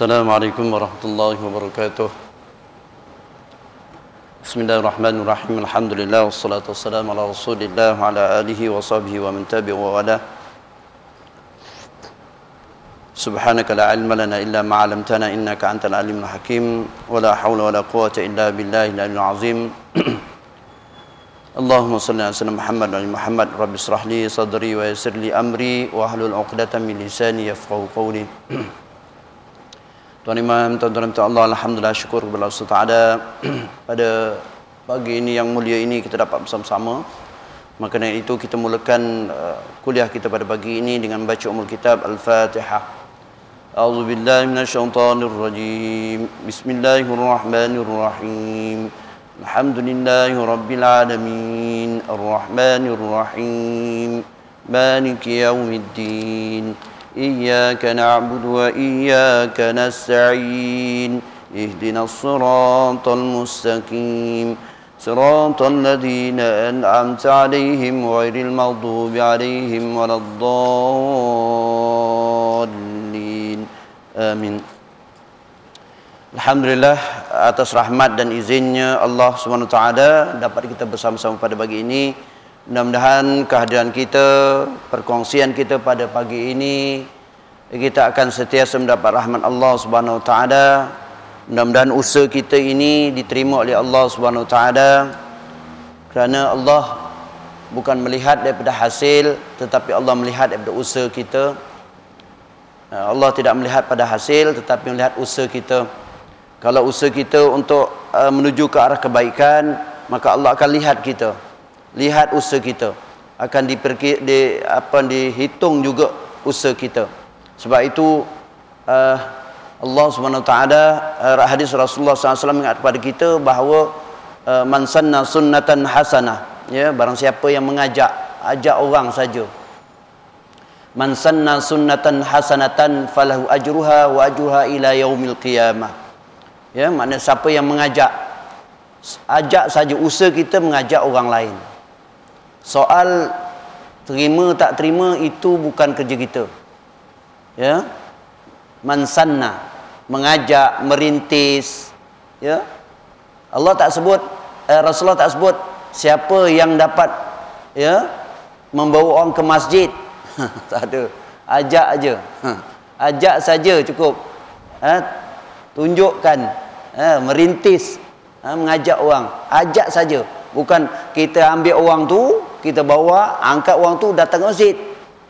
Assalamualaikum warahmatullahi wabarakatuh. Bismillahirrahmanirrahim. Alhamdulillah wassalatu wassalamu ala Rasulillah wa ala alihi wa sahbihi wa man tabi'a wa wala. Subhanaka la ilma lana illa ma 'allamtana innaka antal alimul hakim. Wa la haula wa la quwwata illa billahil aliyyil azim. Allahumma salli ala sayyidina Muhammad wa ali Muhammad. Rabbi shrah li sadri wa yassir li amri wa hlul 'uqdatam min lisani yafqahu qawli. Tuan Imam, tuan-tuan Allah, alhamdulillah, syukur kepada Allah Taala pada pagi ini yang mulia ini kita dapat bersama-sama. Maka dari itu kita mulakan kuliah kita pada pagi ini dengan membaca Ummul Kitab Al-Fatihah. A'udzubillahi minasyaitonirrajim. Bismillahirrahmanirrahim. Alhamdulillahi rabbil alamin. Arrahmanirrahim. Maliki yaumiddin. إياك نعبد وإياك نستعين اهدنا الصراط المستقيم صراط الذين أنعمت عليهم غير المغضوب عليهم ولا الضالين آمين. Alhamdulillah, atas rahmat dan izinnya Allah SWT dapat kita bersama-sama pada pagi ini. Mudah-mudahan kehadiran kita, perkongsian kita pada pagi ini, kita akan sentiasa mendapat rahmat Allah Subhanahu Wa Taala. Mudah-mudahan usaha kita ini diterima oleh Allah Subhanahu Wa Taala, kerana Allah bukan melihat daripada hasil, tetapi Allah melihat daripada usaha kita. Allah tidak melihat pada hasil, tetapi melihat usaha kita. Kalau usaha kita untuk menuju ke arah kebaikan, maka Allah akan lihat kita. Lihat usaha kita, akan dihitung juga usaha kita. Sebab itu Allah SWT, hadis Rasulullah SAW mengingat kepada kita bahawa man sanna sunnatan hasanah, ya, barang siapa yang ajak orang saja. Man sanna sunnatan hasanatan falahu ajruha wa ajruha ila yaumil qiyamah. Ya, maknanya siapa yang ajak saja, usaha kita mengajak orang lain. Soal terima tak terima itu bukan kerja kita. Ya. Man sanna, mengajak, merintis, ya. Allah tak sebut, Rasulullah tak sebut siapa yang dapat, ya, membawa orang ke masjid. Tak ada. Ajak aja. Ajak saja cukup. Tunjukkan, merintis, mengajak orang. Ajak saja. Bukan kita ambil orang tu, kita bawa, angkat orang tu datang ke masjid.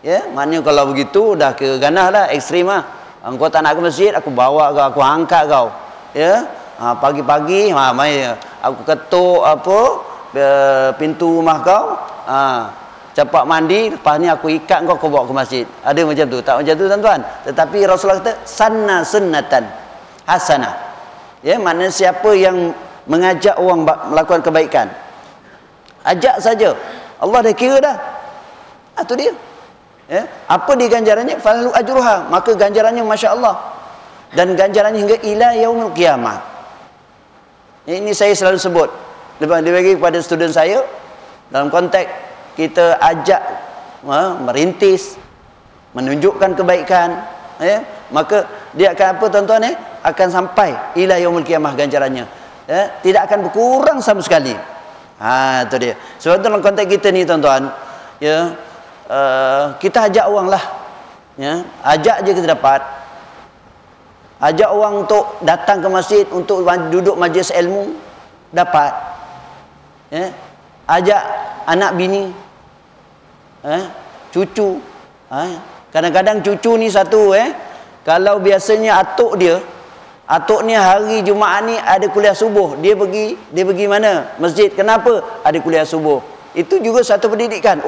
Ya, maknanya kalau begitu dah kira ganah dah, ekstrim lah. Kau tak nak ke masjid, aku bawa kau, aku angkat kau. Ya, pagi-pagi, mai aku ketuk pintu rumah kau. Cepat mandi, lepas ni aku ikat kau, kau bawa ke masjid. Ada macam tu? Tak macam tu, tuan-tuan. Tetapi Rasulullah kata sanna sunnatan hasanah. Ya, maknanya siapa yang mengajak orang melakukan kebaikan, ajak saja, Allah dah kira dah. Itu dia. Ya, apa dia ganjarannya? Falahu ajruha, maka ganjarannya masya-Allah, dan ganjarannya hingga ila yaumil qiyamah. Ini saya selalu sebut, dibagi kepada student saya dalam konteks kita ajak merintis, menunjukkan kebaikan, ya, maka dia akan apa, tuan-tuan, akan sampai ila yaumil qiyamah ganjarannya. Ya, tidak akan berkurang sama sekali. Itu dia. Sebab dalam konteks kita ni, tuan-tuan, ya, kita ajak orang lah, ya, ajak je kita dapat. Ajak orang untuk datang ke masjid, untuk duduk majlis ilmu, dapat. Ya, ajak anak bini, cucu. Kadang-kadang cucu ni satu, kalau biasanya atuk ni hari Jumaat ni ada kuliah subuh, dia pergi mana? Masjid. Kenapa? Ada kuliah subuh. Itu juga satu pendidikan.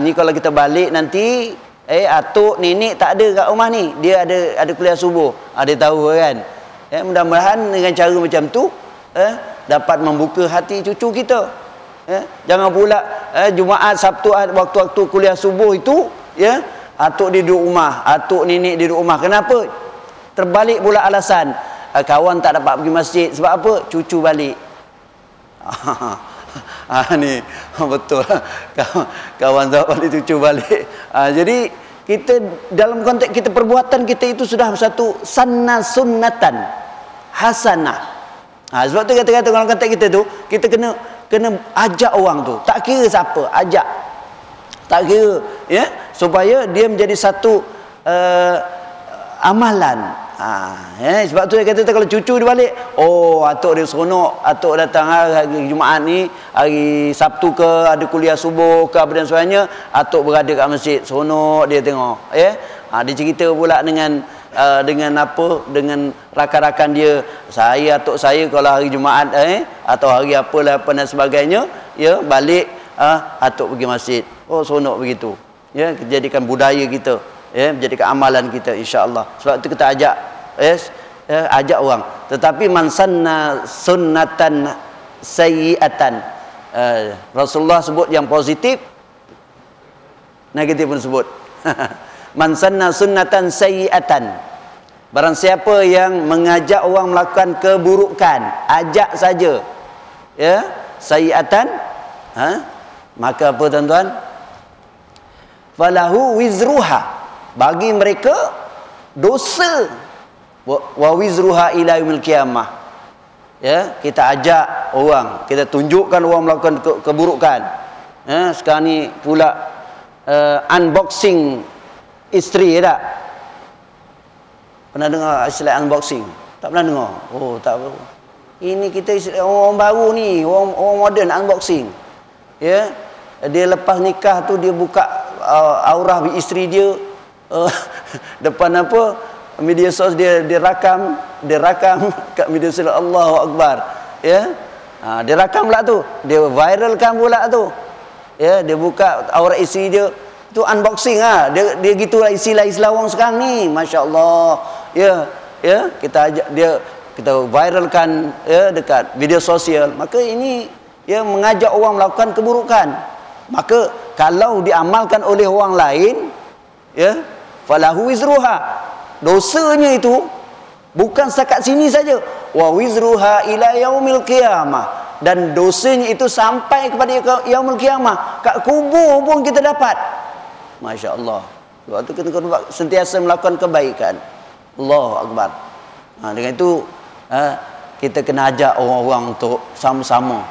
Ni kalau kita balik nanti, atuk nenek tak ada kat rumah ni, dia ada kuliah subuh. Dia tahu kan. Mudah-mudahan dengan cara macam tu dapat membuka hati cucu kita. Jangan pula Jumaat, Sabtu, waktu-waktu kuliah subuh itu, ya, atuk dia duduk rumah, atuk nenek dia duduk rumah. Kenapa? Terbalik pula alasan, kawan tak dapat pergi masjid. Sebab apa? Cucu balik. Ni betul, kawan tak balik, cucu balik. Jadi kita dalam konteks kita perbuatan kita itu sudah satu sunnatan hasanah. Sebab tu kata-kata dalam konteks kita tu, kita kena ajak orang tu, tak kira siapa, ajak, tak kira, ya, supaya dia menjadi satu amalan. Sebab tu dia kata kalau cucu dia balik, oh atuk dia seronok, atuk datang hari Jumaat ni, hari Sabtu ke ada kuliah subuh ke apa dan sebagainya, atuk berada kat masjid, seronok dia tengok, ya. Dia cerita pula dengan dengan rakan-rakan dia, atuk saya kalau hari Jumaat atau hari apalah apa dan sebagainya, ya, balik atuk pergi masjid. Oh seronok begitu, ya, jadikan budaya kita, ya, menjadikan amalan kita, insya-Allah. Sebab tu kita ajak, ajak orang. Tetapi man sanna sunnatan sayyi'atan, Rasulullah sebut yang positif, negatif pun sebut. Man sanna sunnatan sayyi'atan, barang siapa yang mengajak orang melakukan keburukan, ajak saja, ya, sayyi'atan, maka apa tuan-tuan, falahu wizruha, bagi mereka dosa, wa wizruha ila yaumil qiyamah. Ya, kita ajak orang, kita tunjukkan orang melakukan keburukan. Sekarang ni pula unboxing isteri, tak pernah dengar istilah unboxing? Tak pernah dengar? Oh tak apa, ini kita orang baru ni, orang moden, unboxing. Ya, dia lepas nikah tu dia buka aurah isteri dia, depan apa, media sosial, dia rakam kat media sosial. Allahu Akbar, ya. Dia rakam pula tu, dia viralkan pula tu, ya, dia buka aurat isteri dia tu, unboxing. Dia gitulah istilah orang sekarang ni, masya-Allah, ya, ya, kita ajak dia, kita viralkan, ya, dekat media sosial. Maka ini, ya, mengajak orang melakukan keburukan. Maka kalau diamalkan oleh orang lain, ya, falahu wizruha, dosanya itu bukan setakat sini saja, wa wizruha ila yaumil qiyamah, dan dosanya itu sampai kepada yaumil qiyamah, kat kubur pun kita dapat. Masya-Allah. Sebab tu kita sentiasa melakukan kebaikan. Allahu Akbar. Dengan itu kita kena ajak orang-orang untuk sama-sama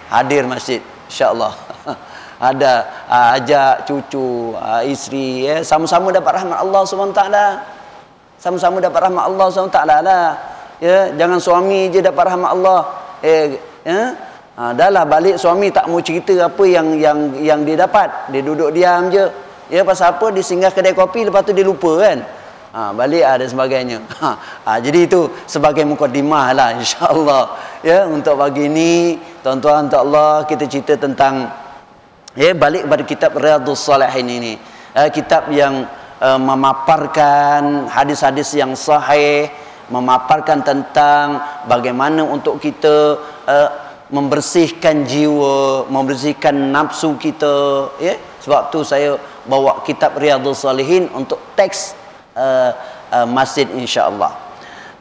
hadir masjid, insya-Allah. Ada ajak cucu, isteri, ya, sama-sama dapat rahmat Allah SWT. Sama-sama dapat rahmat Allah SWT lah. Ya, jangan suami je dapat rahmat Allah. Dah lah, balik suami tak mau cerita apa yang dia dapat. Dia duduk diam je. Ya, pasal apa? Dia singgah kedai kopi, lepas tu dia lupa kan. Balik dan sebagainya. Jadi itu sebagai mukadimah lah, insya-Allah. Ya, untuk pagi ini, tuan-tuan, untuk Allah, kita cerita tentang, ya, balik kepada kitab Riyadhus Shalihin ini. Kitab yang memaparkan hadis-hadis yang sahih, memaparkan tentang bagaimana untuk kita membersihkan jiwa, membersihkan nafsu kita, ya. Sebab tu saya bawa kitab Riyadhus Shalihin untuk teks masjid, insya-Allah.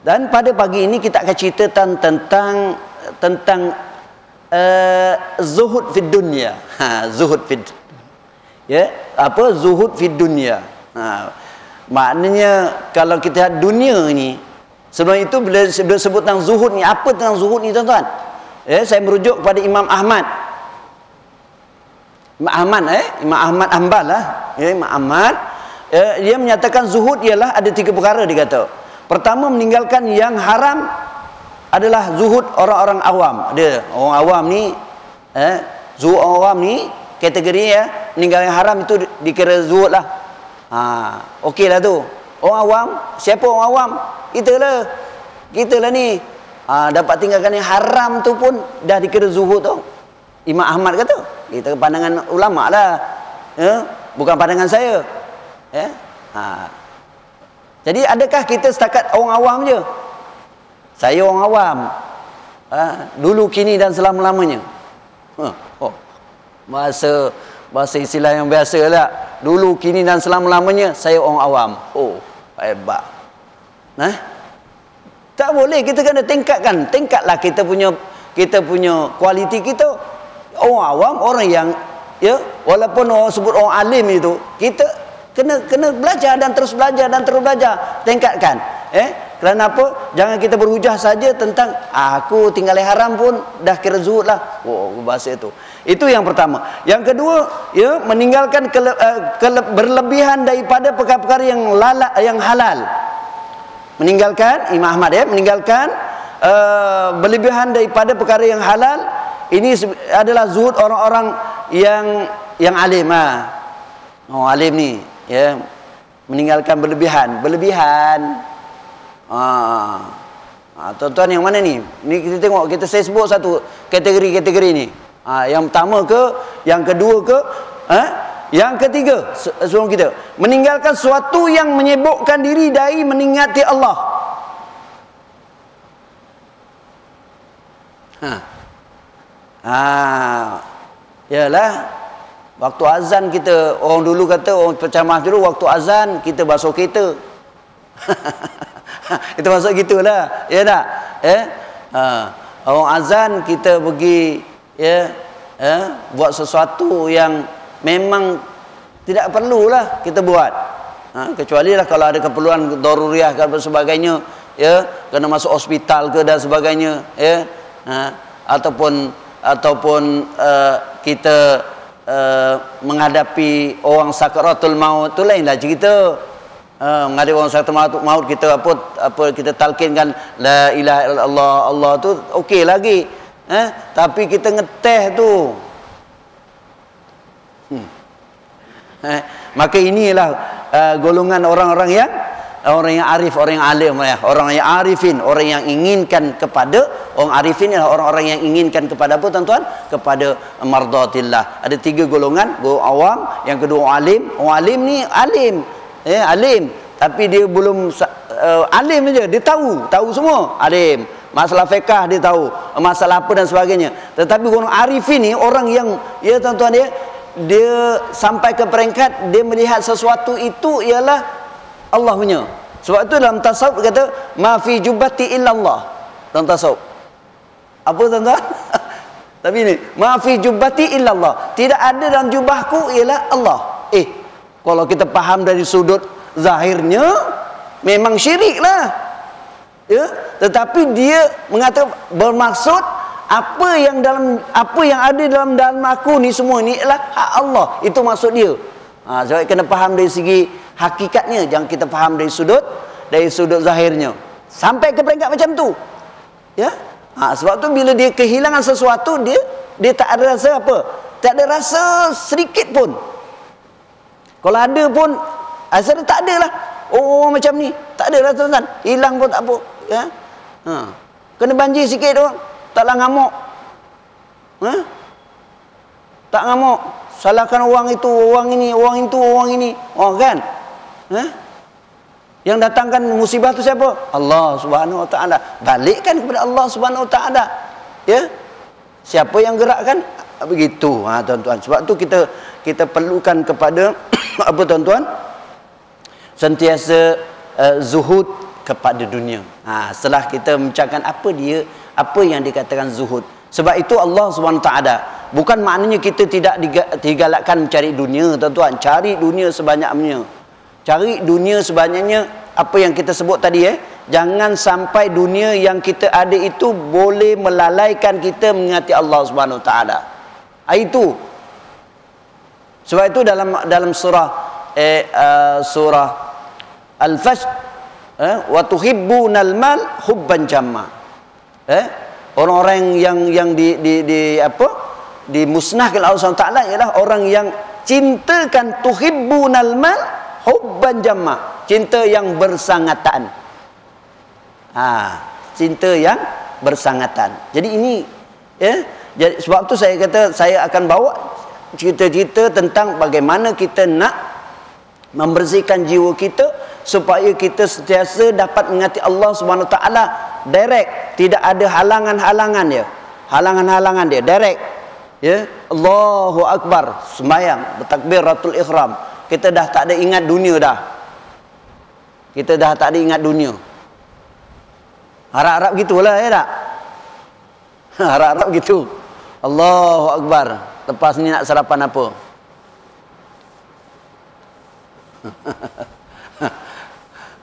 Dan pada pagi ini kita akan cerita tentang zuhud fid dunya. Zuhud fid, ya, apa zuhud fid dunya. Maknanya kalau kita lihat dunia ni, sebelum itu bila sebut tentang zuhud ni, apa tentang zuhud ni, tuan-tuan? Ya, saya merujuk kepada Imam Ahmad. Imam Ahmad Hanbal lah. Ya, Imam Ahmad, dia menyatakan zuhud ialah ada 3 perkara, dia kata. Pertama, meninggalkan yang haram adalah zuhud orang-orang awam. Dia orang awam ni, zuhud orang awam ni kategori, ya, meninggal yang haram itu dikira zuhud lah. Okey lah tu. Orang awam, siapa orang awam? Kita lah ni. Dapat tinggalkan yang haram tu pun dah dikira zuhud tu. Imam Ahmad kata, kita pandangan ulama lah, ya, bukan pandangan saya, ya. Jadi adakah kita setakat orang awam je? Saya orang awam, dulu, kini dan selama-lamanya. Bahasa istilah yang biasa lah. Dulu, kini dan selama-lamanya saya orang awam. Oh, hebat. Tak boleh, kita kena tingkatlah kita punya kualiti kita. Orang awam, orang yang, ya, walaupun orang sebut orang alim itu, kita Kena belajar dan terus belajar dan terus belajar. Tingkatkan. Kerana apa? Jangan kita berhujah saja tentang aku tinggal haram pun dah kira zuhud lah. Oh, bahasa itu. Itu yang pertama. Yang kedua, ya, meninggalkan berlebihan daripada perkara-perkara yang halal. Meninggalkan Imam Ahmad, ya, meninggalkan berlebihan daripada perkara yang halal. Ini adalah zuhud orang-orang yang alim. Oh, alim ni, ya, meninggalkan berlebihan. Tuan-tuan yang mana ni? Ni kita tengok, saya sebut satu kategori-kategori ni. Yang pertama ke, yang kedua ke, yang ketiga sebelum kita meninggalkan sesuatu yang menyibukkan diri dari meningati Allah. Yalah, waktu azan kita, orang dulu kata, orang penceramah dulu, waktu azan kita basuh kereta. Itu maksud gitulah, ya tak? Orang azan kita pergi, ya, buat sesuatu yang memang tidak perlulah kita buat. Kecuali lah kalau ada keperluan daruriah dan sebagainya, ya, kena masuk hospital ke dan sebagainya, ya, ataupun kita menghadapi orang sakaratul maut, tu lainlah cerita. Menghadapi orang sakaratul maut, kita kita talkinkan la ilaha illallah, Allah tu okey lagi. Tapi kita ngeteh tu, maka inilah golongan orang yang arif, orang yang alim, orang yang arifin, orang yang inginkan kepada, orang arifin adalah orang-orang yang inginkan kepada apa, tuan-tuan? Kepada mardatillah. Ada tiga golongan, golongan awam, yang kedua alim. Orang alim ni alim, alim, tapi dia belum alim saja, dia tahu semua, alim. Masalah fiqah dia tahu, masalah apa dan sebagainya. Tetapi orang arifin ni orang yang, ya tuan-tuan, dia sampai ke peringkat dia melihat sesuatu itu ialah Allah punya. Sebab itu dalam tasawuf kata ma fi jubbati illallah. Dalam tasawuf apa, tuan-tuan? Tapi ni ma fi jubbati illallah, tidak ada dalam jubahku ialah Allah. Kalau kita faham dari sudut zahirnya memang syirik lah, ya, tetapi dia mengatakan bermaksud apa yang ada dalam aku ni semua ni adalah hak Allah. Itu maksud dia. Sebab kena faham dari segi hakikatnya, jangan kita faham dari sudut zahirnya. Sampai ke peringkat macam tu. Ya? Sebab tu bila dia kehilangan sesuatu, dia tak ada rasa apa? Tak ada rasa sedikit pun. Kalau ada pun asal tak ada lah. Oh, macam ni, tak ada lah, tuan-tuan. Hilang pun tak apa, ya. Kena banjir sikit doang, taklah ngamuk. Tak ngamuk, salahkan orang itu, orang ini, orang itu, orang ini. Oh kan? Yang datangkan musibah tu siapa? Allah Subhanahu Wa Taala. Balikkan kepada Allah Subhanahu Wa Taala. Ya? Siapa yang gerakkan? Begitu, tuan-tuan. Sebab tu kita perlukan kepada apa, tuan-tuan? Sentiasa zuhud kepada dunia. Setelah kita mencakap apa yang dikatakan zuhud. Sebab itu Allah Subhanahu Taala, bukan maknanya kita tidak digalakkan mencari dunia, tuan-tuan. Cari dunia sebanyaknya. Cari dunia sebanyaknya, apa yang kita sebut tadi, jangan sampai dunia yang kita ada itu boleh melalaikan kita mengingati Allah Subhanahu Taala. Itu. Sebab itu dalam surah Al-Fajr, wa tuhibbunal mal hubban jamma. Orang-orang yang dimusnahkan Allah Subhanahu Taala ialah orang yang cintakan tuhibbunal mal hubban jamma, cinta yang bersangatan. Cinta yang bersangatan. Jadi ini, jadi sebab tu saya kata saya akan bawa cerita-cerita tentang bagaimana kita nak membersihkan jiwa kita supaya kita sentiasa dapat mengasihi Allah Subhanahu Wa Taala direct, tidak ada halangan-halangan dia. Halangan-halangan dia direct. Ya, Allahu Akbar, sembahyang, bertakbiratul ihram. Kita dah tak ada ingat dunia dah. Kita dah tak ada ingat dunia. Harap-harap gitulah, ya tak? Harap-harap gitu. Allahu Akbar. Lepas ni nak sarapan apa?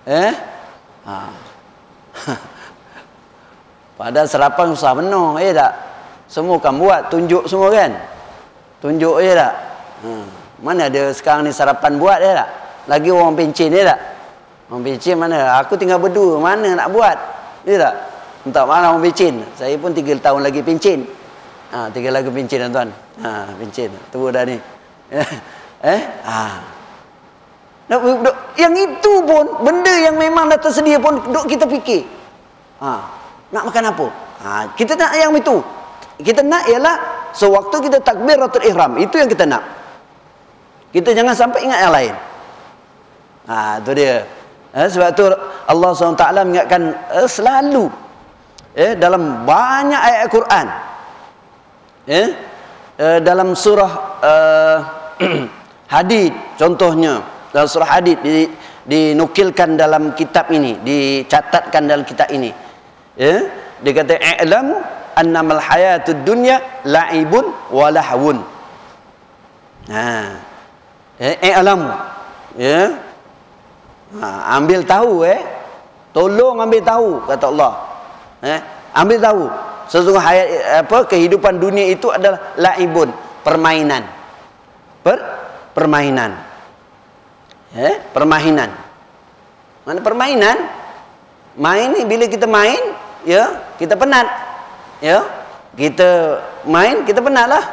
Ha. Padahal sarapan susah penuh, tak? Semua kan buat, tunjuk semua kan? Tunjuk tak? Mana ada sekarang ni sarapan buat tak? Lagi orang pencin tak? Orang pencin mana? Aku tinggal berdua, mana nak buat? Tak? Entah mana orang pencin. Saya pun 3 tahun lagi pencin. 3 lagi pencin tuan. Pencin. Tua dah ni. Yang itu pun benda yang memang dah tersedia pun duk kita fikir. Nak makan apa? Kita nak yang itu. Kita nak ialah sewaktu kita takbiratul ihram, itu yang kita nak. Kita jangan sampai ingat yang lain. Itu dia. Sebab tu Allah SWT mengingatkan selalu dalam banyak ayat Al-Quran. Dalam surah Hadid contohnya, dalam surah Hadid dinukilkan dalam kitab ini, dicatatkan dalam kitab ini. Dia kata i'lamu annamal hayatud dunya la'ibun wa lahwun. I'lamu. Ambil tahu, tolong ambil tahu, kata Allah. Ambil tahu sesungguhnya hayat kehidupan dunia itu adalah la'ibun, permainan. Permainan. Permainan. Mana permainan? Main ni bila kita main, kita penat. Kita main, kita penat lah.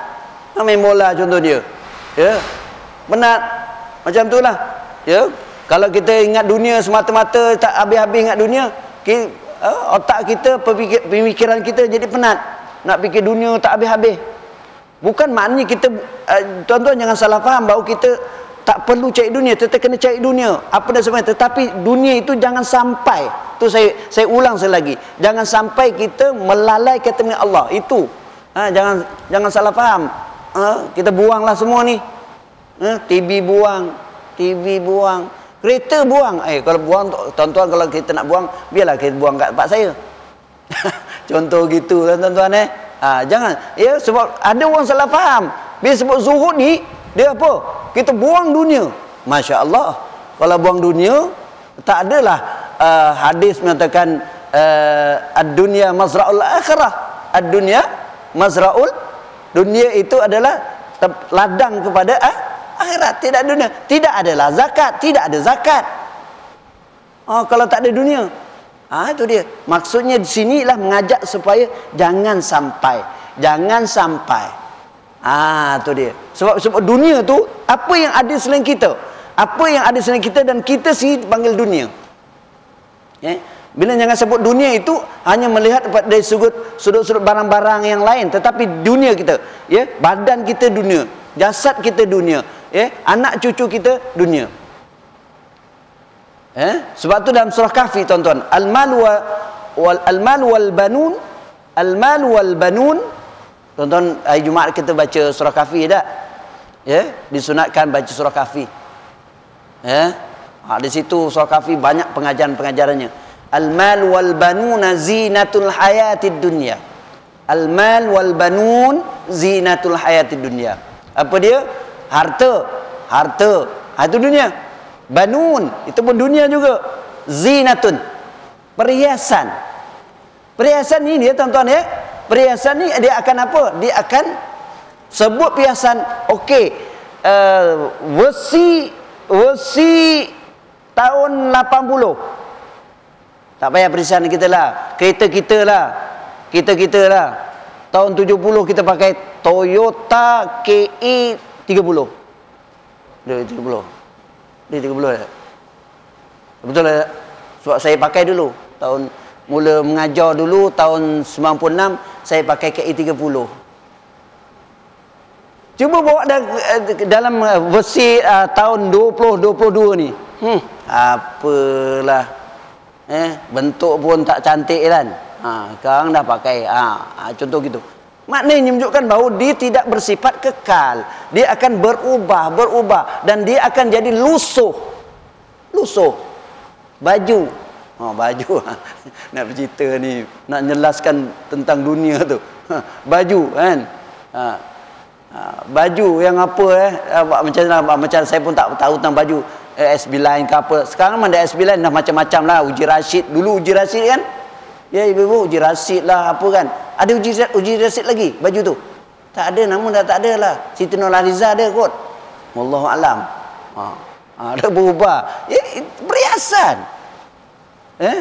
Main bola contoh dia. Penat. Macam tu lah. Kalau kita ingat dunia semata-mata, tak habis-habis ingat dunia, otak kita, pemikiran kita jadi penat. Nak fikir dunia tak habis-habis. Bukan maknanya kita, tuan-tuan jangan salah faham bahawa kita tak perlu cari dunia, tetap kena cari dunia apa dan sebagainya. Tetapi dunia itu jangan sampai, tu saya ulang sekali lagi, jangan sampai kita melalai kata Allah. Itu jangan salah faham. Kita buanglah semua ni. TV buang, kereta buang. Kalau buang, tuan-tuan, kalau kita nak buang, biarlah kita buang kat tempat saya. Contoh gitu kan tuan-tuan. Jangan, sebab ada orang salah faham. Bila sebut zuhud ni, dia apa? Kita buang dunia. Masya Allah. Kalau buang dunia, tak adalah hadis mengatakan ad-dunya mazra'ul akhirah. Ad-dunya mazra'ul, dunia itu adalah ladang kepada akhirat. Tidak ada dunia, tidak adalah zakat, tidak ada zakat. Kalau tak ada dunia, itu dia. Maksudnya di sinilah mengajak supaya jangan sampai. Tu dia. Sebab dunia tu, apa yang ada selain kita? Apa yang ada selain kita dan kita sendiri panggil dunia. Bila jangan sebut dunia itu hanya melihat dari sudut-sudut barang-barang yang lain, tetapi dunia kita, badan kita dunia, jasad kita dunia, anak cucu kita dunia. Sebab tu dalam surah Kahfi tuan-tuan, al-mal wal banun. Tuan-tuan, hari Jumaat kita baca surah Kahfi tak? Disunatkan baca surah Kahfi. Di situ surah Kahfi banyak pengajaran-pengajarannya. Al-mal wal banuna zinatul hayatid dunya. Al-mal wal banun zinatul hayatid dunya. Apa dia? Harta. Itu dunia. Banun, itu pun dunia juga. Zinatun, perhiasan. Perhiasan ini dia tuan-tuan perhiasan ni dia akan apa? Dia akan sebut perhiasan. Okey, Versi tahun 80. Tak payah perhiasan kita lah, kereta kita lah. Tahun 70 kita pakai Toyota KE 30. Dia 30 ya? Betul tak? Sebab saya pakai dulu tahun mula mengajar dulu tahun 96, saya pakai KE 30. Cuba bawa dalam versi tahun 2022 ni. Apalah. Bentuk pun tak cantik kan. Sekarang dah pakai. Contoh gitu. Maknanya menunjukkan bahawa dia tidak bersifat kekal. Dia akan berubah dan dia akan jadi lusuh. Baju. Baju. Nak bercerita ni, nak jelaskan tentang dunia tu. Baju kan. Baju yang apa macam saya pun tak tahu tentang baju. S9 ke apa. Sekarang mana S9 dah macam-macam lah. Uji Rashid. Dulu uji Rashid kan? Ya ibu-ibu, uji Rashid lah apa kan. Ada uji Rashid lagi baju tu? Tak ada, namun dah tak ada lah. Siti Nurhaliza ada kot. Wallahu alam. Ada berubah. Perhiasan.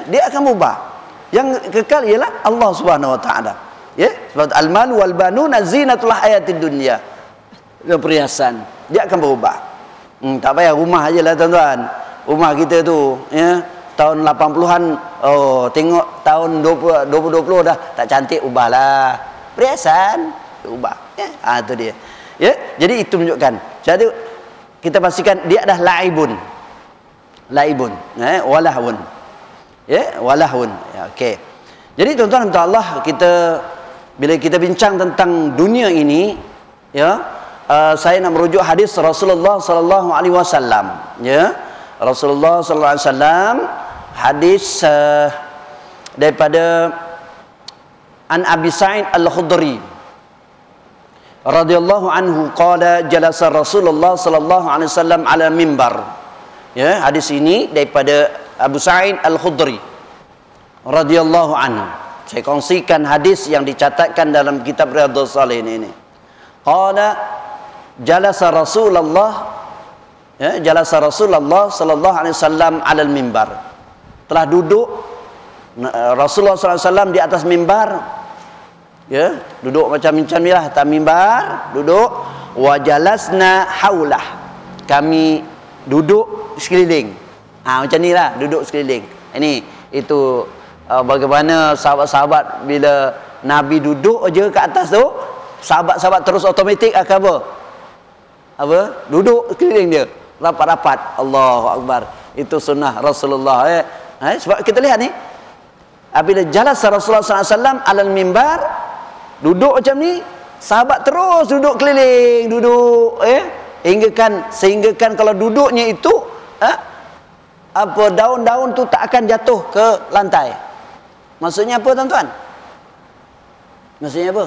Dia akan berubah. Yang kekal ialah Allah Subhanahu wa taala. Ya, sebab al-malu wal banuna zinatul hayatid dunya. Perhiasan. Dia akan berubah. Tak payah rumah ajalah tuan-tuan. Rumah kita tu, ya, tahun 80-an, tengok tahun 2020 dah tak cantik, ubahlah. Perhiasan ubah. Ya, itu dia. Ya, jadi itu menunjukkan. Jadi kita pastikan dia dah laibun. Laibun, walahun. Ya, walahun. Ya, okey. Jadi tuan-tuan untuk Allah, kita bila kita bincang tentang dunia ini, ya, saya nak merujuk hadis Rasulullah sallallahu alaihi wasallam, ya. Rasulullah sallallahu alaihi wasallam, hadis daripada An Abi Sa'id Al-Khudri radhiyallahu anhu qala jalasa Rasulullah sallallahu alaihi wasallam ala mimbar. Ya, hadis ini daripada Abu Sa'id Al-Khudri radhiyallahu anhu. Saya kongsikan hadis yang dicatatkan dalam kitab Riyadhus Shalihin ini. Qala jalasa Rasulullah, ya, jalasa Rasulullah sallallahu alaihi wasallam alal mimbar. Telah duduk Rasulullah sallallahu alaihi wasallam di atas mimbar. Ya, duduk macam ni lah, atas mimbar, duduk. Wa jalasna haulah. Kami duduk sekeliling. Macam ni lah, duduk sekeliling. Ini itu bagaimana sahabat-sahabat bila Nabi duduk aja ke atas tu, sahabat-sahabat terus automatik akan apa? Apa? Duduk sekeliling dia, rapat-rapat. Allahu Akbar. Itu sunnah Rasulullah. Sebab kita lihat ni, apabila jalasa Rasulullah SAW alal mimbar, duduk macam ni, sahabat terus duduk keliling, duduk, sehingga kan kalau duduknya itu, apa, daun-daun tu tak akan jatuh ke lantai. Maksudnya apa tuan-tuan? Maksudnya apa?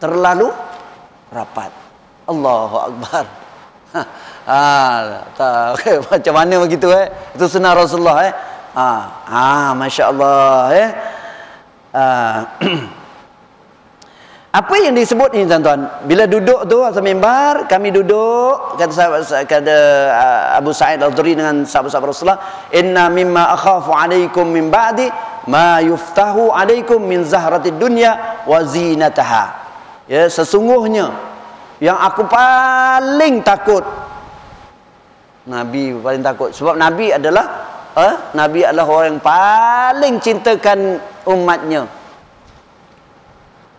Terlalu rapat. Allahu Akbar. Tak, macam mana begitu Itu sunnah Rasulullah Masya Allah Apa yang disebut ini tuan-tuan? Bila duduk tu atas mimbar, kami duduk, kata Abu Sa'id Al-Khudri dengan sahabat-sahabat Rasulullah, inna mimma akhafu alaikum min ba'di ma yuftahu alaikum min zahratid dunya wa zinataha. Ya, sesungguhnya yang aku paling takut, Nabi paling takut, sebab Nabi adalah orang yang paling cintakan umatnya.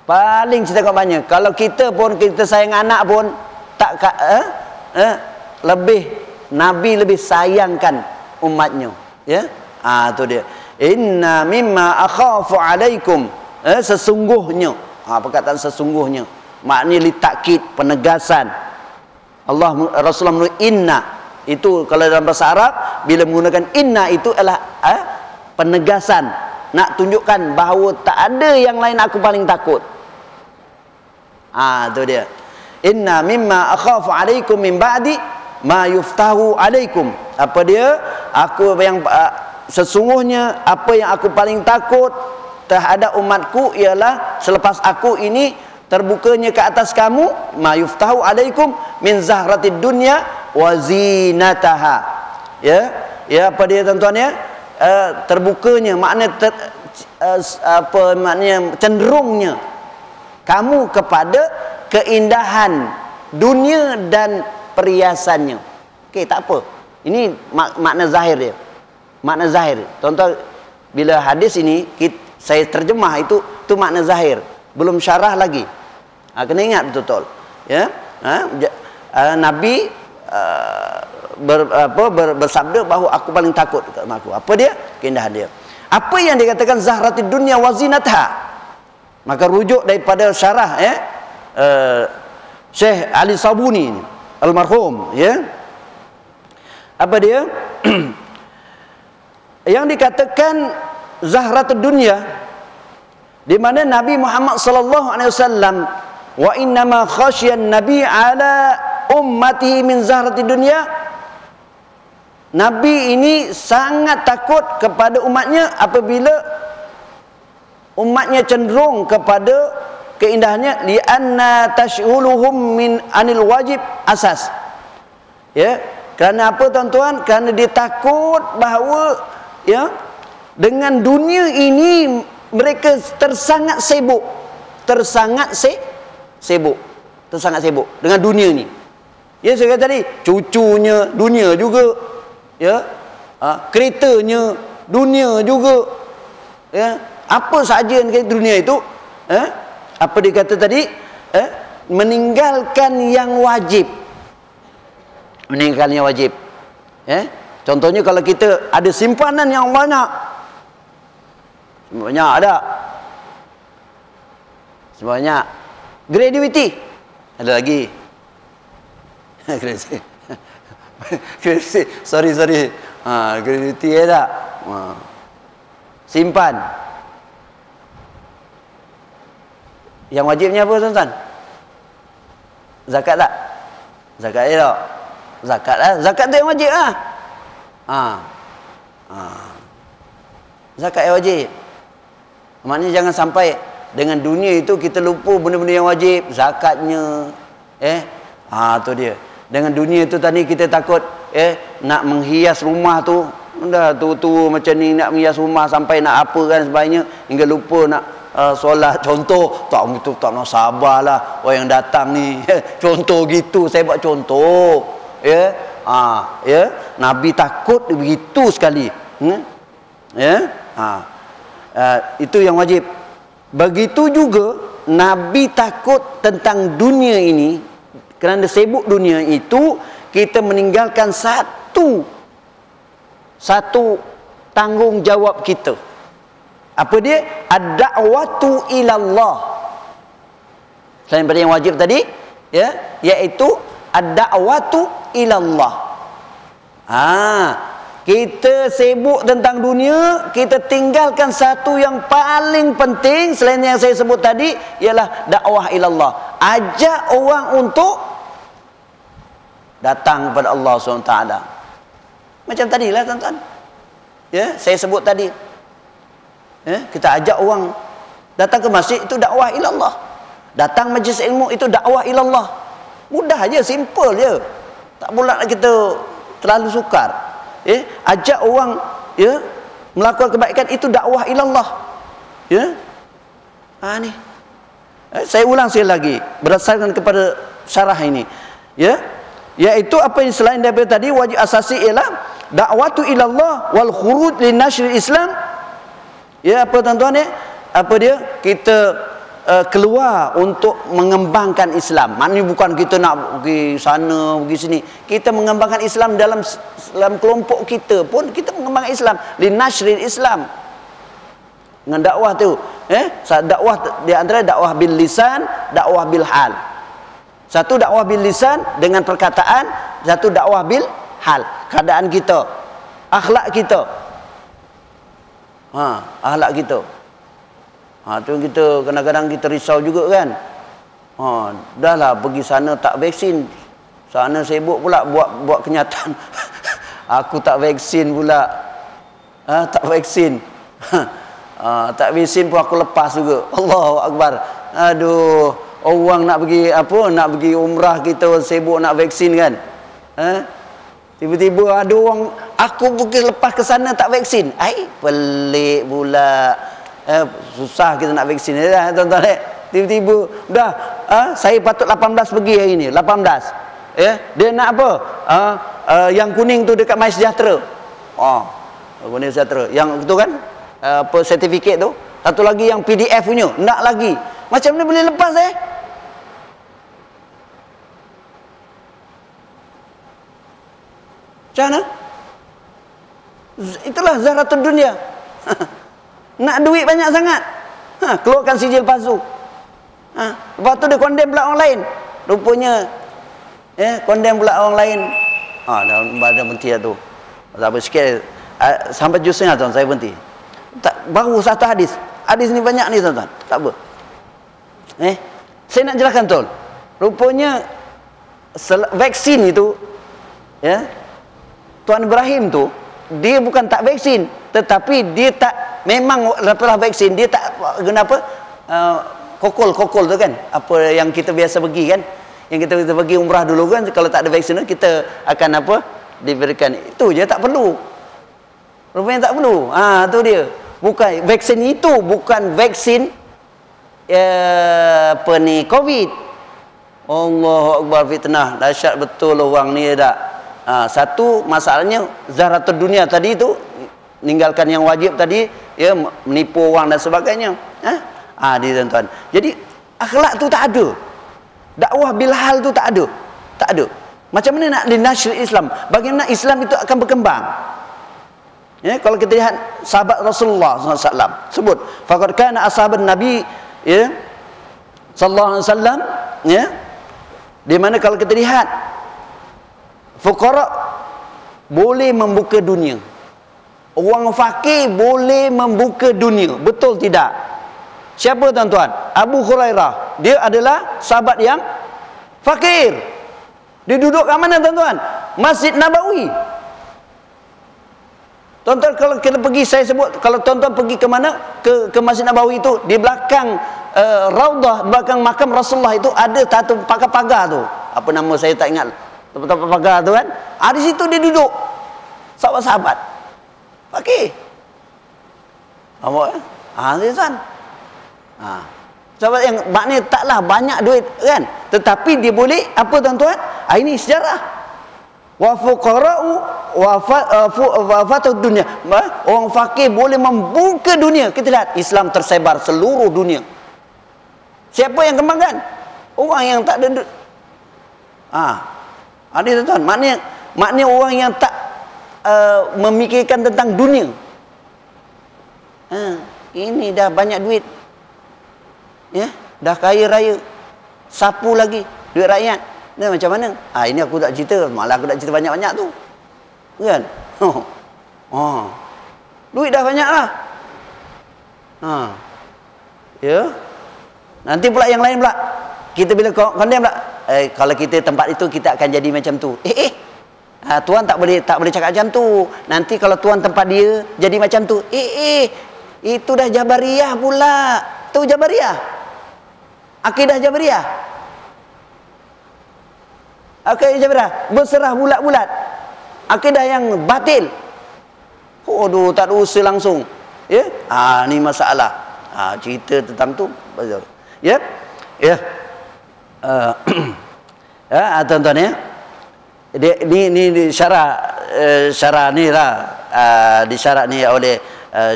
Paling cinta umatnya. Kalau kita pun, kita sayang anak pun tak lebih, Nabi lebih sayangkan umatnya. Ya, tu dia. Inna mimma akhafu alaikum, sesungguhnya. Perkataan sesungguhnya maknanya litakkid, penegasan. Rasulullah menurut inna itu, kalau dalam bahasa Arab bila menggunakan inna itu adalah penegasan, nak tunjukkan bahawa tak ada yang lain aku paling takut. Itu dia. Inna mimma akhafu alaikum min ba'di ma yuftahu alaikum. Apa dia? Aku yang sesungguhnya apa yang aku paling takut terhadap umatku ialah selepas aku ini terbukanya ke atas kamu ma yuftahu alaikum min zahratid dunya wa zinataha. Ya, apa dia tuan-tuan ya? Terbukanya makna apa maknanya, cenderungnya kamu kepada keindahan dunia dan perhiasannya. Okey, tak apa. Ini makna zahir dia. Makna zahir. Tuan-tuan, bila hadis ini saya terjemah itu makna zahir. Belum syarah lagi. Kena ingat betul-betul. Ya. Nabi bersabda bahawa aku paling takut kepada aku. Apa dia? Keindahan dia. Apa yang dikatakan zahratid dunya wa zinatha? Maka rujuk daripada syarah Syekh Ali Sabuni almarhum, ya. Apa dia? Yang dikatakan zahratud dunya, di mana Nabi Muhammad sallallahu alaihi wasallam wa innama khasyan nabi ala ummati min zahratid dunya, Nabi ini sangat takut kepada umatnya apabila umatnya cenderung kepada keindahannya, li'anna tashghuluhum min anil wajib asas. Ya, kerana apa tuan-tuan? Kerana dia takut bahawa ya, dengan dunia ini mereka tersangat sibuk, tersangat sibuk dengan dunia ni. Ya, saya kata tadi, cucunya dunia juga, ya, keretanya dunia juga, ya, apa saja dunia itu, apa dia kata tadi, meninggalkan yang wajib, meninggalkan yang wajib. Contohnya kalau kita ada simpanan yang banyak ada, sebanyak gratuity ada lagi. sorry gratuity ada, simpan. Yang wajibnya apa tuan-tuan? Zakat tak? Zakat tak? Zakat lah. Zakat tu yang wajib lah. Zakat yang wajib. Maknanya jangan sampai dengan dunia itu kita lupa benda-benda yang wajib. Zakatnya, tu dia. Dengan dunia itu tadi kita takut nak menghias rumah tu, dah tu macam ni, nak menghias rumah sampai nak apa kan sebagainya, hingga lupa nak solat. Contoh itu tak nak sabarlah orang yang datang ni. Contoh gitu, saya buat contoh. Nabi takut begitu sekali. Itu yang wajib. Begitu juga Nabi takut tentang dunia ini. Kerana sibuk dunia itu, kita meninggalkan satu tanggungjawab kita. Apa dia? Ad-da'watu ilallah. Selain daripada yang wajib tadi, iaitu ad-da'watu ilallah. Kita sibuk tentang dunia, kita tinggalkan satu yang paling penting selain yang saya sebut tadi, ialah dakwah ilallah. Ajak orang untuk datang kepada Allah SWT. Macam tadilah tuan-tuan, saya sebut tadi, kita ajak orang datang ke masjid, itu dakwah ilallah. Datang majlis ilmu, itu dakwah ilallah. Mudah je, simple je. Tak pula kita terlalu sukar. Ajak orang melakukan kebaikan, itu dakwah ilallah. Ni. Saya ulang sekali lagi berdasarkan kepada syarah ini. Iaitu apa yang selain daripada tadi, wajib asasi ialah dakwatu ilallah wal khuruj li nashril Islam. Apa tuan-tuan apa dia? Kita keluar untuk mengembangkan Islam. Maknanya bukan kita nak pergi sana, pergi sini. Kita mengembangkan Islam dalam kelompok kita pun, kita mengembangkan Islam. Linashril Islam. Dengan dakwah tu. Dakwah di antara dakwah bil lisan, dakwah bil hal. Satu dakwah bil lisan dengan perkataan, satu dakwah bil hal. Keadaan kita, akhlak kita. Akhlak kita. Tu kita kadang-kadang kita risau juga kan. Dah lah pergi sana tak vaksin, sana sibuk pula buat kenyataan. Aku tak vaksin pula. Tak vaksin. Tak vaksin pun aku lepas juga. Allahu Akbar. Aduh, orang nak pergi nak pergi umrah, kita sibuk nak vaksin kan. Tiba-tiba ada orang, aku pergi lepas ke sana tak vaksin. Pelik pula. Susah kita nak vaksin dah tuan-tuan. Tiba-tiba dah saya patut 18 pergi hari ni, 18. Dia nak apa? Yang kuning tu dekat My Sejahtera. Kuning Sejahtera. Yang tu kan apa, sertifikat tu. Satu lagi yang PDF punya, nak lagi. Macam mana boleh lepas Macam mana? Itulah zahratul dunia. Nak duit banyak sangat, keluarkan sijil palsu. Lepas tu dia condemn pula orang lain. Rupanya condemn pula orang lain. Dah berhenti lah tu. Tak apa sikit. Sampai juz setengah tuan, saya berhenti. Baru satu hadis. Hadis ni banyak ni tuan-tuan. Tak apa. Saya nak jelaskan tuan. Rupanya vaksin itu Tuan Ibrahim tu dia bukan tak vaksin, tetapi dia tak, memang lepas vaksin dia tak kenapa kokol tu kan, apa yang kita biasa pergi kan, yang kita pergi umrah dulu kan, kalau tak ada vaksin kita akan apa, diberikan itu je, tak perlu, rupanya tak perlu. Tu dia, bukan vaksin itu, bukan vaksin apa ni, COVID. Allahu Akbar, fitnah dahsyat betul orang ni dak. Satu masalahnya zahratul dunia tadi tu, meninggalkan yang wajib tadi, ya, menipu orang dan sebagainya. Dia tuan-tuan. Jadi akhlak tu tak ada. Dakwah bil hal tu tak ada. Tak ada. Macam mana nak dinashr Islam? Bagaimana Islam itu akan berkembang? Ya, kalau kita lihat sahabat Rasulullah SAW sebut, faqad kana ashabun Nabi, ya, sallallahu alaihi wasallam, ya, di mana kalau kita lihat fuqara boleh membuka dunia, orang fakir boleh membuka dunia, betul tidak? Siapa tuan-tuan? Abu Hurairah, dia adalah sahabat yang fakir. Dia duduk kat mana tuan-tuan? Masjid Nabawi. Tuan-tuan kalau kita pergi, saya sebut, kalau tuan-tuan pergi ke mana, ke Masjid Nabawi itu, di belakang Raudah, belakang makam Rasulullah itu ada satu pagar-pagar tu. Apa nama saya tak ingat. Tempat pagar tu kan. Di situ dia duduk. Sahabat-sahabat. Fakir. Awak dia tuan. Sahabat yang maknanya taklah banyak duit kan, tetapi dia boleh apa tuan-tuan? Ini sejarah. Wa fuqara'u wa fatud dunia. Orang fakir boleh membuka dunia. Kita lihat Islam tersebar seluruh dunia. Siapa yang kembangkan? Orang yang tak ada ada tuan-tuan. Maknanya orang yang tak memikirkan tentang dunia. Ini dah banyak duit. Ya, dah kaya raya. Sapu lagi duit rakyat. Nah, macam mana? Ini aku tak cerita, malah aku tak cerita banyak-banyak tu. Kan? Duit dah banyak lah. Ya. Nanti pula yang lain pula. Kita bila condemn pula, kalau kita tempat itu kita akan jadi macam tu. Tuan tak boleh cakap macam tu. Nanti kalau tuan tempat dia jadi macam tu. Itu dah Jabariyah pula. Tu Jabariyah. Akidah Jabariyah. Akidah Jabariyah berserah bulat-bulat. Akidah yang batil. Tak ada usaha langsung. Ya? Ni masalah. Cerita tentang tu. Ya? Ya. Tuan-tuan ya. Ni syarah ni lah, disyarat ni oleh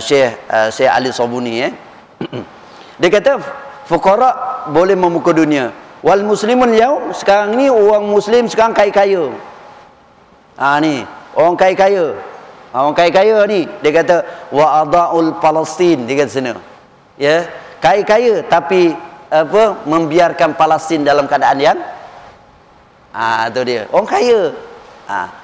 Syekh Ali Sobuni ya. Dia kata fuqara boleh membuka dunia. Wal muslimun yaum, sekarang ni orang muslim sekarang kaya-kaya. Ni orang kaya-kaya. Orang kaya-kaya ni dia kata wa adaul Palestin, dia kata sana. Ya, kaya-kaya tapi apa, membiarkan Palestin dalam keadaan yang tu dia. Orang kaya.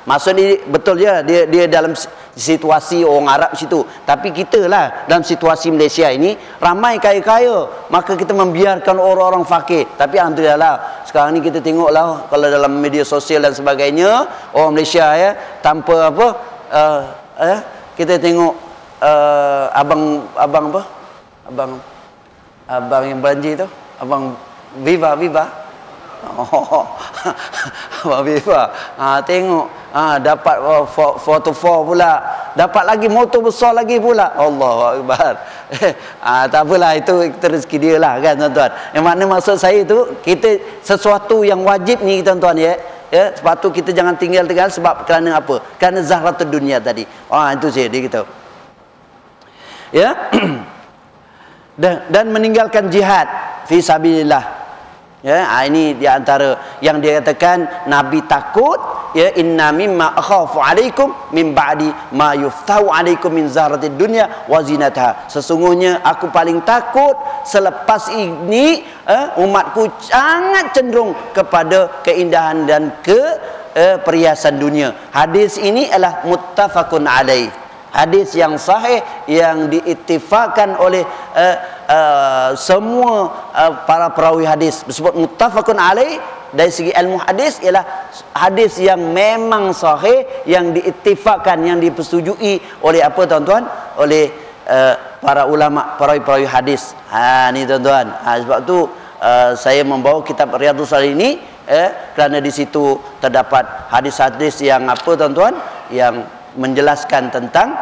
Maksud dia betul je, dia dalam situasi orang Arab situ, tapi kita lah dalam situasi Malaysia ini ramai kaya-kaya, maka kita membiarkan orang-orang fakir. Tapi alhamdulillah lah, sekarang ni kita tengoklah kalau dalam media sosial dan sebagainya, orang Malaysia ya, tanpa apa kita tengok abang yang banjir tu, abang Viva Abang Viva tengok dapat 4 pula, dapat lagi motor besar lagi pula. Allahu Akbar. Tak apalah, itu rezeki dia lah kan tuan-tuan. Yang mana maksud saya tu, kita sesuatu yang wajib ni tuan-tuan ya, sepatut kita jangan tinggal sebab kerana apa? Kerana zahratul dunia tadi. Itu saya dia kata. Ya. Dan meninggalkan jihad fi sabilillah. Ya, ini di antara yang dia katakan Nabi takut, ya, inna mimma akhafu alaikum min ba'di ma yuftahu alaikum min zahratid dunya wa zinataha. Sesungguhnya aku paling takut selepas ini umatku sangat cenderung kepada keindahan dan perhiasan dunia. Hadis ini adalah muttafaqun alaih. Hadis yang sahih yang diittifaqkan oleh semua para perawi hadis disebut muttafaqun alaih. Dari segi ilmu hadis ialah hadis yang memang sahih, yang diittifaqkan, yang dipersetujui oleh apa tuan-tuan? Oleh para ulama, perawi-perawi hadis. Ni tuan-tuan. Sebab tu saya membawa kitab Riyadhus Shalihin ini kerana di situ terdapat hadis-hadis yang apa tuan-tuan? Yang menjelaskan tentang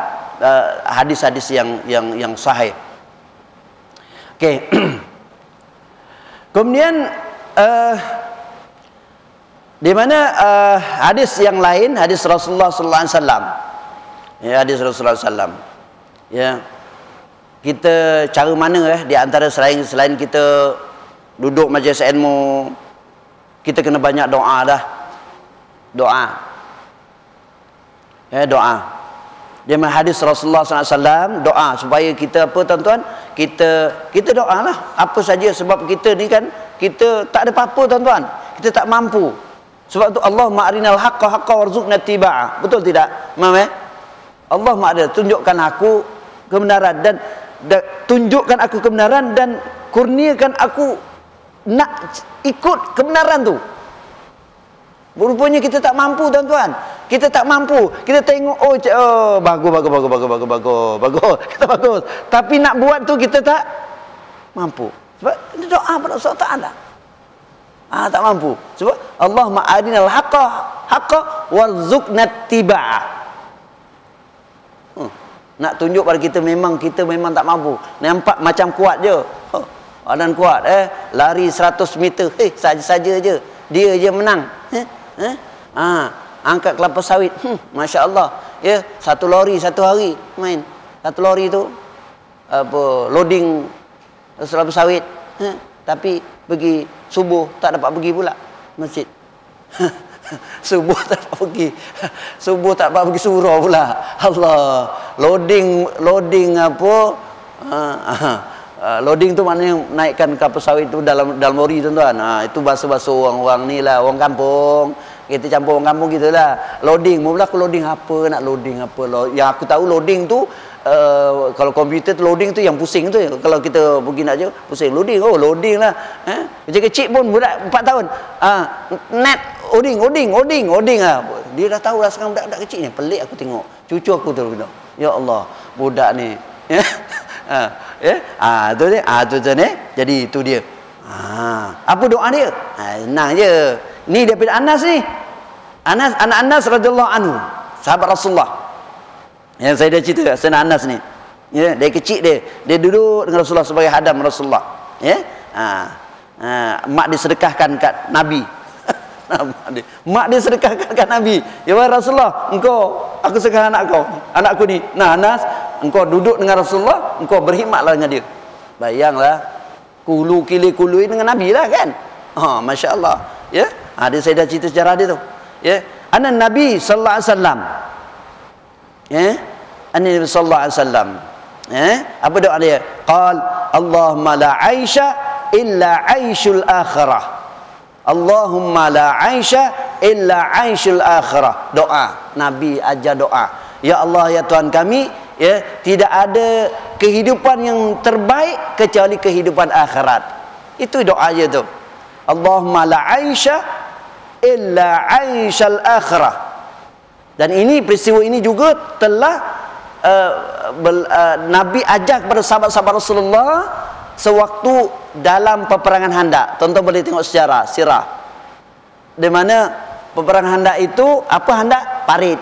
hadis-hadis yang sahih. Okey. Kemudian di mana hadis yang lain, hadis Rasulullah sallallahu alaihi wasallam. Ya, hadis Rasulullah sallam. Ya. Kita cara mana di antara selain kita duduk majlis ilmu, kita kena banyak doa dah. Doa. Ya, doa. Dia hadis Rasulullah SAW, doa supaya kita apa tuan-tuan? Kita doa lah apa saja, sebab kita ni kan kita tak ada apa-apa tuan-tuan. Kita tak mampu. Sebab tu Allahumma arinal haqqa haqqa warzuqna tibaa. Betul tidak? Faham Allahumma arina, tunjukkan aku kebenaran dan tunjukkan aku kebenaran dan kurniakan aku nak ikut kebenaran tu. Rupanya kita tak mampu tuan-tuan. Kita tak mampu. Kita tengok bagus. Kita bagus. Tapi nak buat tu kita tak mampu. Sebab kita doa pada Allah Taala. Tak mampu. Sebab Allahumma arinal haqqa warzuqna tibaa. Nak tunjuk pada kita memang tak mampu. Nampak macam kuat je. Badan kuat lari 100 meter. Saja-saja je. Dia je menang. Angkat kelapa sawit. Masya Allah. Ya, 1 lori 1 hari main. 1 lori tu loading kelapa sawit. Tapi pergi subuh tak dapat pergi pula masjid. Subuh tak dapat pergi. Subuh tak dapat pergi surau pula. Allah. Loading apa? Loading tu maknanya naikkan kapal sawit tu dalam lori tuan-tuan. Itu bahasa-bahasa orang-orang ni lah, orang kampung. Kita campur orang kampung gitulah. Loading, mula aku loading apa, nak loading apa. Yang aku tahu loading tu kalau komputer tu loading tu yang pusing tu. Kalau kita pergi nak je pusing loading. Loading lah. Kecil-kecil pun budak 4 tahun. Net loading lah. Dia dah tahu lah sekarang budak-budak kecil ni. Pelik aku tengok. Cucu aku tu bilang, ya Allah, budak ni. Tu dia. Tu ni. Jadi itu dia. Apa doa dia? Senang je. Ni daripada Anas ni. Anak Anas radhiyallahu anhu, sahabat Rasulullah. Yang saya dah cerita Sayyidina Anas ni. Ya, dari kecil dia duduk dengan Rasulullah sebagai hadam Rasulullah. Ya. Mak disedekahkan kat Nabi. Mak dia sedekahkan kat Nabi. Ya Rasulullah, aku sedekah anakku ni. Nah Anas, engkau duduk dengan Rasulullah, engkau berkhidmatlah dengan dia. Bayanglah, kulu dengan Nabi lah kan. Masya Allah. Ya. Dia saya dah cerita sejarah dia tu. Ya. Anak Nabi sallallahu alaihi wasallam. Ya. Nabi sallallahu alaihi wasallam. Apa doa dia? Qal Allahumma la aisha illa aishul akhirah. Allahumma la aisha illa aishul akhirah. Doa. Nabi ajar doa. Ya Allah, ya Tuhan kami, ya, tidak ada kehidupan yang terbaik kecuali kehidupan akhirat. Itu doa je tu. Allahumma la aisha illa aishal akhirah. Dan ini peristiwa ini juga telah Nabi ajak kepada sahabat-sahabat Rasulullah sewaktu dalam peperangan Handak. Tonton boleh tengok sejarah sirah. Di mana peperangan Handak itu, apa Handak? Parit.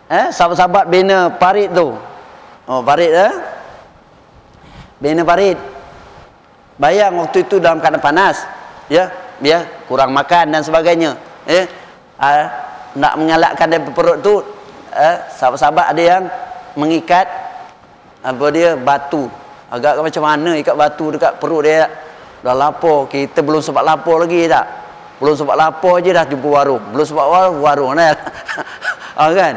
Sahabat-sahabat bina parit tu. Parit bina parit. Bayang waktu itu dalam keadaan panas. Ya, kurang makan dan sebagainya. Nak mengalakkan dari perut tu, sahabat-sahabat ada yang mengikat batu. Agak macam mana ikat batu dekat perut dia. Dah lapar, kita belum sempat lapar lagi tak? Belum sempat lapar je dah jumpa warung. Belum sempat warung kan? Kan?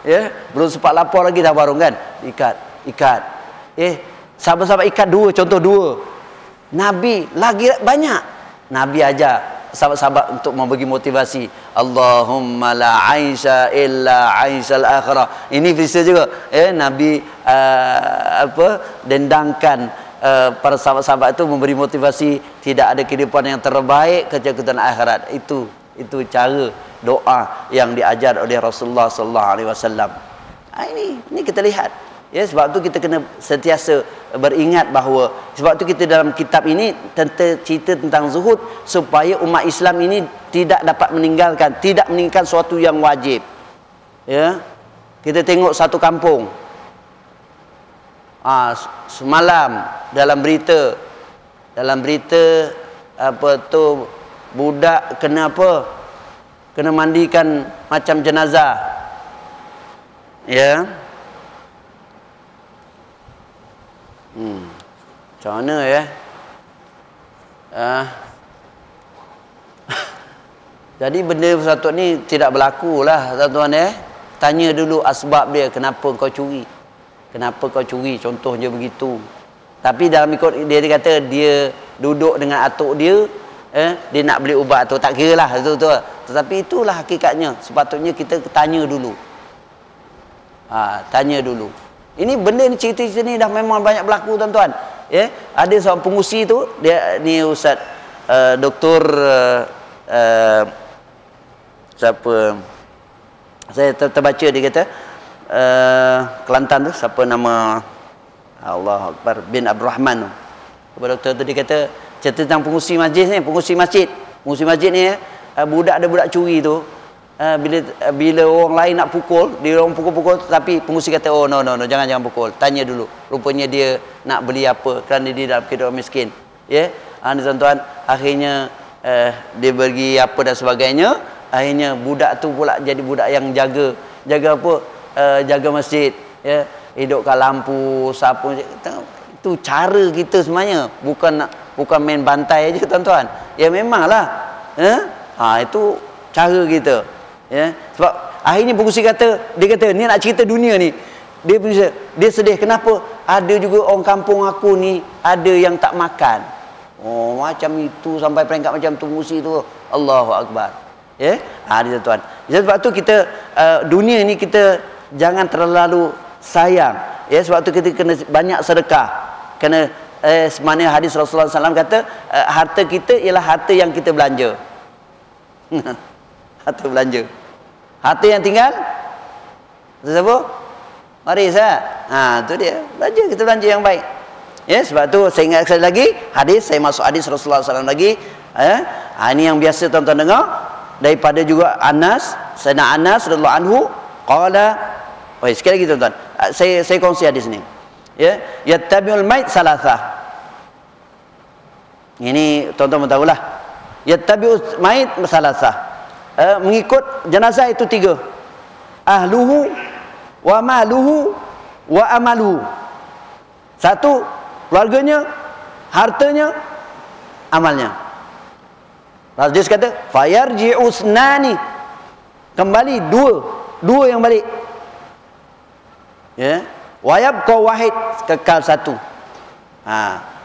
Ya, belum sempat lapar lagi dah warung kan? Ikat. Sahabat-sahabat ikat 2, contoh 2. Nabi lagi banyak. Nabi ajar sahabat-sahabat untuk membagi motivasi. Allahumma la aisha illa aishal akhirah. Ini bisa juga Nabi dendangkan para sahabat-sahabat itu memberi motivasi, tidak ada kehidupan yang terbaik kecuali kehidupan akhirat. Itu cara doa yang diajar oleh Rasulullah sallallahu alaihi wasallam. Ini kita lihat. Ya, sebab tu kita kena sentiasa beringat bahawa sebab tu kita dalam kitab ini cerita tentang zuhud supaya umat Islam ini tidak dapat tidak meninggalkan suatu yang wajib. Ya. Kita tengok satu kampung. Semalam dalam berita budak kena kena mandikan macam jenazah. Ya. Macam mana ya? Jadi benda satu ni tidak berlaku lah tuan-tuan Tanya dulu asbab dia, kenapa kau curi? Kenapa kau curi? Contohnya begitu. Tapi dalam ikut dia kata dia duduk dengan atuk dia, dia nak beli ubat tu, tak kira lah tu. Tetapi itulah hakikatnya. Sepatutnya kita tanya dulu. Tanya dulu. Ini benda ni, cerita-cerita ni dah memang banyak berlaku tuan-tuan. Ya, ada seorang pengusi tu, dia ni Ustaz Doktor siapa? Saya terbaca dia kata Kelantan tu, siapa nama, Allah Akbar, bin Abdul Rahman tu. Doktor tu dia kata cerita tentang pengusi masjid ni, pengusi masjid ni budak curi tu. Bila orang lain nak pukul, dia orang pukul, tapi pengusi kata, oh no, jangan pukul, tanya dulu, rupanya dia nak beli apa kerana dia dalam keadaan miskin. Ya, tuan-tuan, akhirnya dia bagi apa dan sebagainya. Akhirnya budak tu pula jadi budak yang jaga apa, jaga masjid, ya, hidupkan lampu, sapu. Itu cara kita sebenarnya, bukan main bantai aja tuan-tuan. Ya memanglah, itu cara kita. Ya, sebab akhirnya pengusi kata, dia kata ni nak cerita dunia ni, dia sedih, kenapa ada juga orang kampung aku ni ada yang tak makan. Oh, macam itu, sampai peringkat macam tu pengusi tu. Allahu Akbar. Ya, dia tuan. Sebab tu kita dunia ni kita jangan terlalu sayang. Ya, sebab tu kita kena banyak sedekah. Kena semana hadis Rasulullah SAW kata harta kita ialah harta yang kita belanja. Harta belanja. Harta yang tinggal siapa? Waris tu dia. Kita belanja yang baik. Ya, sebab tu saya ingat sekali lagi hadis, saya masuk hadis Rasulullah SAW lagi. Ini yang biasa tuan-tuan dengar daripada juga Sayyidina Anas radhiyallahu anhu qala. Sekali lagi tuan-tuan. Saya kongsi hadis ni. Ya, yattabi'ul mayt salasah. Ini tuan-tuan tahulah. Yattabi'ul mayt salasah. Mengikut jenazah itu 3. Ahluhu wa maluhu wa amaluhu. 1, keluarganya, hartanya, amalnya. Lalu dia kata fayarji'u usnani, kembali dua yang balik. Ya, wa yabqa wahid, kekal 1.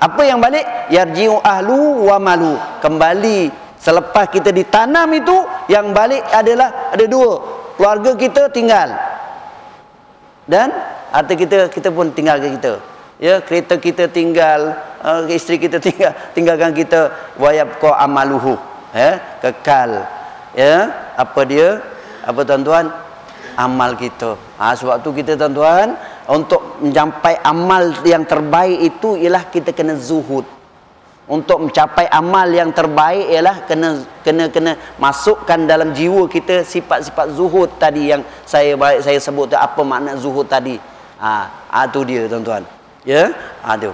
Apa yang balik? Yarji'u ahlu wa malu, kembali selepas kita ditanam itu, yang balik adalah ada 2. Keluarga kita tinggal, dan harta kita pun tinggalkan kita. Ya, kereta kita tinggal, isteri kita tinggalkan kita. Wa yabqa amaluhu, kekal. Ya, apa tuan-tuan? Amal kita. Sebab tu kita tuan-tuan, untuk mencapai amal yang terbaik itu ialah kita kena zuhud. Untuk mencapai amal yang terbaik ialah kena masukkan dalam jiwa kita sifat-sifat zuhud tadi yang saya sebut tu. Apa makna zuhud tadi? Tu dia tuan-tuan. Ya, tu.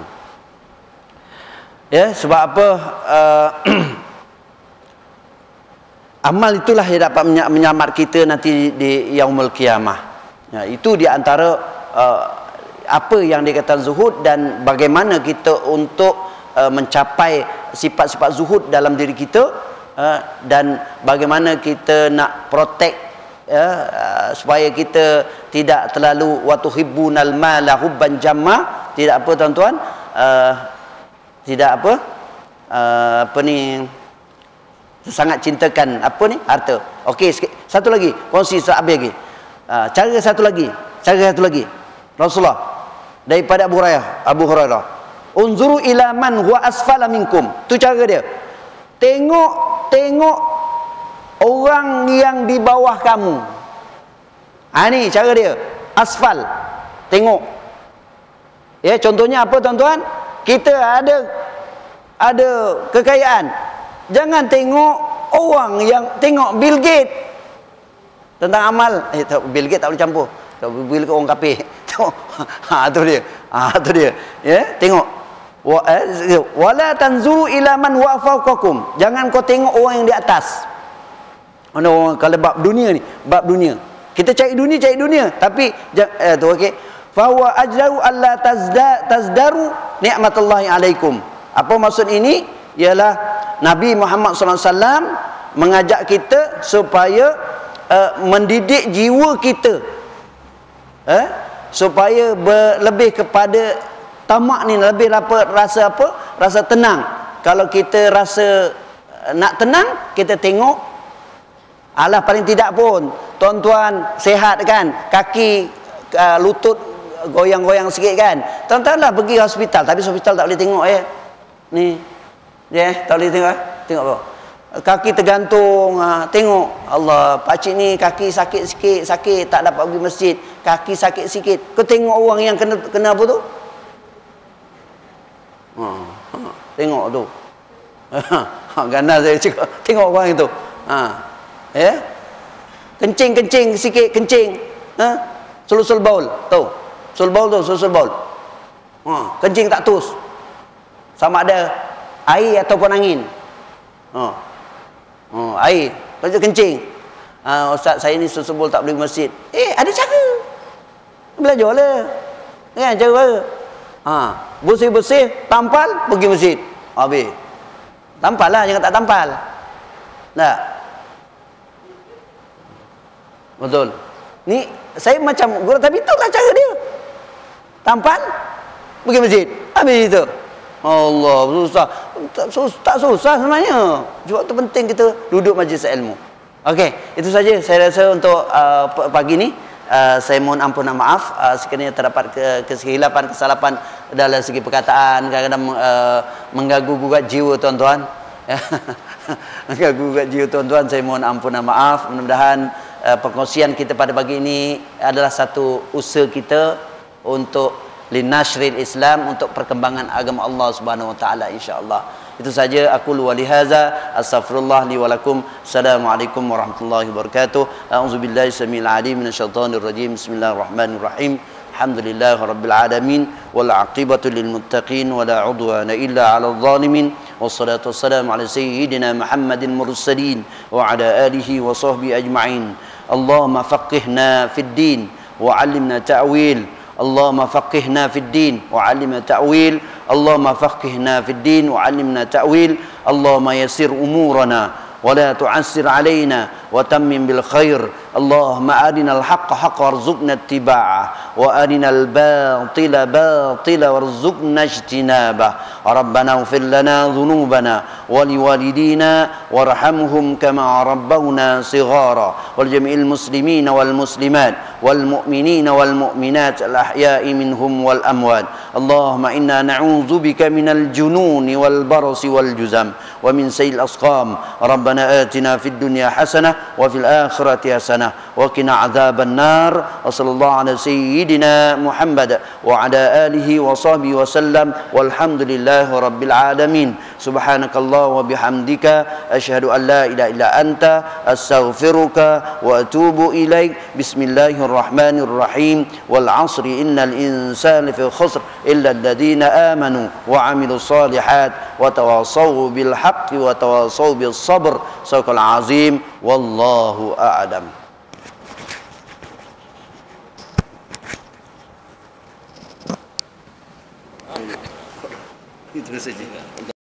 Ya, sebab apa? Amal itulah yang dapat menyelamat kita nanti di yaumul qiyamah. Ya, itu di antara apa yang dikatakan zuhud, dan bagaimana kita untuk mencapai sifat-sifat zuhud dalam diri kita, dan bagaimana kita nak protect, supaya kita tidak terlalu watuhibbunal mala hubban jamma. Tidak apa tuan-tuan, tidak apa ni, sangat cintakan apa ni? Harta. Okey, satu lagi, kongsi habis lagi. Cara satu lagi. Rasulullah daripada Abu Hurairah. Unzuru ila man huwa asfala minkum. Tu cara dia. Tengok orang yang di bawah kamu. Ni cara dia. Asfal. Tengok. Ya, contohnya apa tuan-tuan? Kita ada kekayaan. Jangan tengok orang yang tengok Bill Gates tentang amal. Bill Gates tak boleh campur. Bill Gates orang kafir. Tu dia. Ya, tengok. Wala tanzuru ila man wa fawqakum. Jangan kau tengok orang yang di atas. Mana orang kalau bab dunia ni, bab dunia. Kita cari dunia, tapi tu okey. Fa huwa ajdaru alla tazdaru ni'matallahi alaikum. Apa maksud ini? Ialah Nabi Muhammad SAW mengajak kita supaya mendidik jiwa kita, supaya lebih kepada tamak ni, lebih rasa tenang. Kalau kita rasa nak tenang, kita tengok, alah paling tidak pun tuan-tuan sihat kan, kaki lutut goyang-goyang sikit kan, tuan-tuan lah pergi hospital. Tapi hospital tak boleh tengok ni tak boleh tengok apa, kaki tergantung. Tengok, Allah, pakcik ni kaki sakit sikit, tak dapat pergi masjid, kaki sakit sikit. Kau tengok orang yang kena apa tu, tengok tu. Ganas saya cakap, tengok orang itu. Kencing sikit, sul baul tu, sul baul. Kencing tak tus, sama ada air ataupun angin. Air, lepas tu kencing. Ustaz, saya ni sul baul tak boleh masjid. Ada cara, belajarlah kan, cara bersih-bersih, tampal, pergi masjid. Habis. Tampal lah, jangan tak tampal. Tak? Betul. Ni saya macam guru, tapi itulah cara dia. Tampal, pergi masjid. Habis itu. Allah, susah. Tak susah sebenarnya. Juga tu penting kita duduk majlis ilmu. Okey, itu saja saya rasa untuk pagi ni. Saya mohon ampun dan maaf sekiranya terdapat kesilapan, kesalahan dalam segi perkataan, kadang-kadang mengganggu-gugat jiwa tuan-tuan. Mengganggu-gugat jiwa tuan-tuan, saya mohon ampun dan maaf. Mudah-mudahan perkongsian kita pada pagi ini adalah satu usaha kita untuk linashril Islam, untuk perkembangan agama Allah Subhanahu wa taala, insyaallah. Itu saja, aku lu walihaza, astaghfirullah li wa lakum. Assalamualaikum warahmatullahi wabarakatuh. A'udzubillahi samil alim minasyaitonir rajim. Bismillahirrahmanirrahim. Alhamdulillahi rabbil alamin wal aqibatu lil muttaqin wa la udwana illa 'alal zalimin. Wassalatu wassalamu ala sayyidina Muhammadin mursalin wa ala alihi wa sahbihi ajma'in. Allahumma faqihna fid din wa 'allimna ta'wil. Allahumma faqihna fid din wa 'allimna ta'wil. Allahumma faqihna fid din wa 'allimna ta'wil. Allahumma yassir umurana ولا تعسر علينا وتمم بالخير. اللهم أرنا الحق حقا وارزقنا اتباعه وأرنا الباطل باطلا وارزقنا اجتنابه. ربنا اغفر لنا ذنوبنا ولوالدينا وارحمهم كما ربونا صغارا ولجميع المسلمين والمسلمات والمؤمنين والمؤمنات الأحياء منهم والأموات. اللهم إنا نعوذ بك من الجنون والبرص والجزام ومن سيء الأسقام. ربنا آتنا في الدنيا حسنة وفي الآخرة حسنة وقنا عذاب النار. وصلى الله على سيدنا محمد وعلى آله وصحبه وسلم والحمد لله رب العالمين. سبحانك الله وبحمدك أشهد أن لا إله إلا أنت أستغفرك وأتوب إليك. بسم الله الرحمن الرحيم. والعصر إن الإنسان في خسر إلا الذين آمنوا وعملوا الصالحات وتواصوا بالحق وتواصوا بالصبر. صدق العظيم والله أعلم. Itu saja.